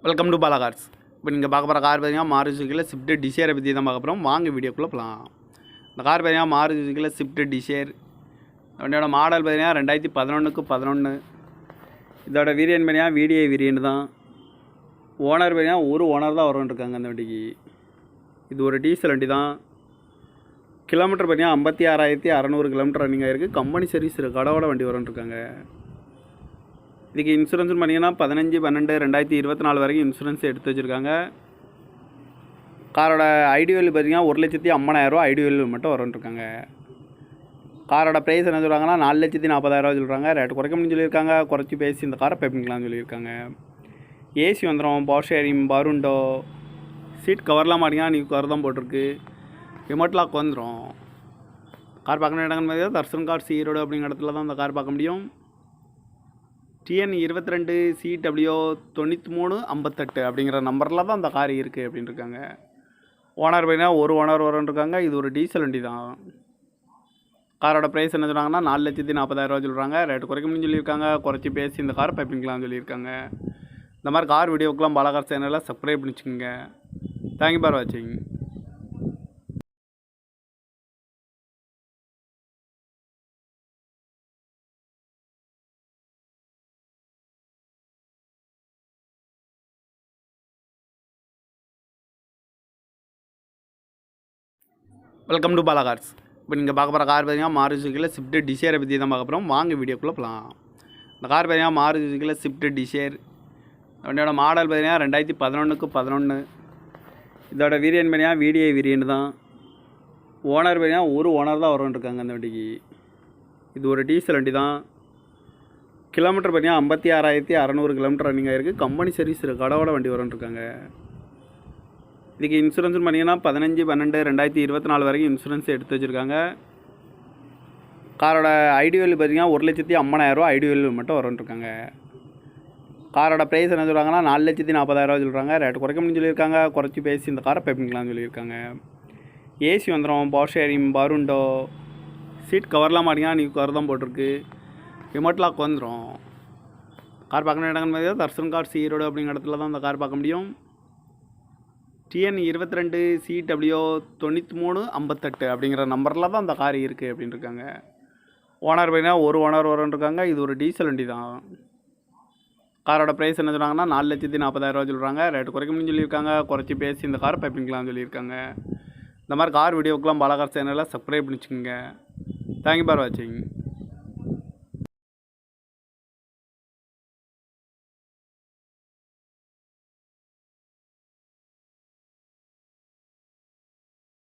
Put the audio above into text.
Welcome to Bala cars. இப்போ நீங்கள் பார்க்க போகிற கார் பார்த்தீங்கன்னா மாருதி சுசுக்கியில் ஸ்விஃப்ட் டிசைரை பற்றி தான் பார்க்க போகிறோம். வாங்க வீடியோக்குள்ளே போகலாம். இந்த கார் பார்த்தீங்கன்னா மாருதி சுசுக்கியில் ஸ்விஃப்ட் டிசைர். வண்டியோட மாடல் பார்த்தீங்கன்னா 2011 இதோட வேரியன்ட் பார்த்தீங்கன்னா VDI வேரியன்ட் தான். ஓனர் பார்த்தீங்கன்னா ஒரு ஓனர் தான் வரும்ன்ருக்காங்க அந்த வண்டிக்கு. இது ஒரு டீசல் வண்டி தான். கிலோமீட்டர் பார்த்தீங்கன்னா 56,600 கிலோமீட்டர் ரன்னிங் ஆகிருக்கு. கம்பெனி சர்வீஸ் கடவோட வண்டி வரும்ன்ருக்காங்க. இதுக்கு இன்சூரன்ஸ்னு பண்ணிங்கன்னா 15/12/2024 வரைக்கும் இன்சூரன்ஸ் எடுத்து வச்சுருக்காங்க. காரோட ஐடி வேல்யூ பார்த்தீங்கன்னா 1,50,000 ஐடி வேல்யூ மட்டும் வரும்ன்ருக்காங்க. காரோட ப்ரைஸ் என்ன சொல்கிறாங்கன்னா 4,40,000 சொல்கிறாங்க. ரேட்டு குறைக்க முடியும்னு சொல்லியிருக்காங்க. குறைச்சி பேசி இந்த காரை பேப்பிங்கலாம்னு சொல்லியிருக்காங்க. ஏசி வந்துடும், பவர் ஷேரிங், பருண்டோ, சீட் கவர்லாம் மாட்டிங்கன்னா நீ கவர் தான் போட்டிருக்கு. ரிமோட் லாக் வந்துடும். கார் பார்க்கணும் இடங்கன்னு பார்த்தீங்கன்னா தர்சன் கார்ஸ் ஈரோடு அப்படிங்கிற இடத்துல தான் இந்த கார் பார்க்க முடியும். TN 22 CW 9358 அப்படிங்கிற நம்பரில் தான் அந்த கார் இருக்குது அப்படின்னு இருக்காங்க. ஓனர் பார்த்தீங்கன்னா ஒரு ஓனர் வரும்ன்ருக்காங்க. இது ஒரு டீசல் வண்டி தான். காரோட ப்ரைஸ் என்ன சொல்கிறாங்கன்னா 4,40,000 சொல்கிறாங்க. ரேட்டு குறைக்க முடியும்னு சொல்லியிருக்காங்க. குறைச்சி பேசி இந்த காரை பேப்பிங்கலாம்னு சொல்லியிருக்காங்க. இந்த மாதிரி கார் வீடியோக்கெலாம் பாலா கார் சேனலில் சப்ஸ்கிரைப் பண்ணிச்சுக்கோங்க. தேங்க்யூ ஃபார் வாட்சிங். Welcome to Bala cars. இப்போ நீங்கள் பார்க்க போகிற கார் பார்த்தீங்கன்னா மாருதி சுசுக்கியில் ஸ்விஃப்ட் டிசைரை பற்றி தான் பார்க்க போகிறோம். வாங்க வீடியோக்குள்ளே போகலாம். இந்த கார் பார்த்தீங்கன்னா மாருதி சுசுக்கியில் ஸ்விஃப்ட் டிசைர். வண்டியோட மாடல் பார்த்தீங்கன்னா 2011 இதோட வேரியன்ட் பார்த்தீங்கன்னா VDI வேரியன்ட் தான். ஓனர் பார்த்தீங்கன்னா ஒரு ஓனர் தான் வரும்ன்ருக்காங்க அந்த வண்டிக்கு. இது ஒரு டீசல் வண்டி தான். கிலோமீட்டர் பார்த்தீங்கன்னா 56,600 கிலோமீட்டர் ரன்னிங் ஆகிருக்கு. கம்பெனி சர்வீஸ் கடவோட வண்டி வரும்ன்ருக்காங்க. இதுக்கு இன்சூரன்ஸ்னு பண்ணிங்கன்னா 15/12/2024 வரைக்கும் இன்சூரன்ஸ் எடுத்து வச்சுருக்காங்க. காரோட ஐடி வேல்யூ பார்த்தீங்கன்னா 1,50,000 ஐடி வேல்யூ மட்டும் வரும்ன்ருக்காங்க. காரோட ப்ரைஸ் என்ன சொல்கிறாங்கன்னா 4,40,000 சொல்கிறாங்க. ரேட்டு குறைக்க முடியும்னு சொல்லியிருக்காங்க. குறைச்சி பேசி இந்த காரை பேப்பிங்கலாம்னு சொல்லியிருக்காங்க. ஏசி வந்துடும், பவர் ஷேரிங், பருண்டோ, சீட் கவர்லாம் மாட்டிங்கன்னா நீ கவர் தான் போட்டிருக்கு. ரிமோட் லாக் வந்துடும். கார் பார்க்கணும் இடங்கன்னு பார்த்தீங்கன்னா தர்சன் கார்ஸ் ஈரோடு அப்படிங்கிற இடத்துல தான் இந்த கார் பார்க்க முடியும். TN 22 CW 9358 அப்படிங்கிற நம்பரில் தான் அந்த கார் இருக்குது அப்படின்னு இருக்காங்க. ஓனர் பார்த்தீங்கன்னா ஒரு ஓனர் வரும்ன்ருக்காங்க. இது ஒரு டீசல் வண்டி தான். காரோட ப்ரைஸ் என்ன சொல்கிறாங்கன்னா 4,40,000 சொல்கிறாங்க. ரேட்டு குறைக்க முடியும்னு சொல்லியிருக்காங்க. குறைச்சி பேசி இந்த காரை பேப்பிங்கலாம்னு சொல்லியிருக்காங்க. இந்த மாதிரி கார் வீடியோக்கெலாம் பாலா கார் சேனலில் சப்ஸ்கிரைப் பண்ணிச்சுக்கோங்க. தேங்க்யூ ஃபார் வாட்சிங்.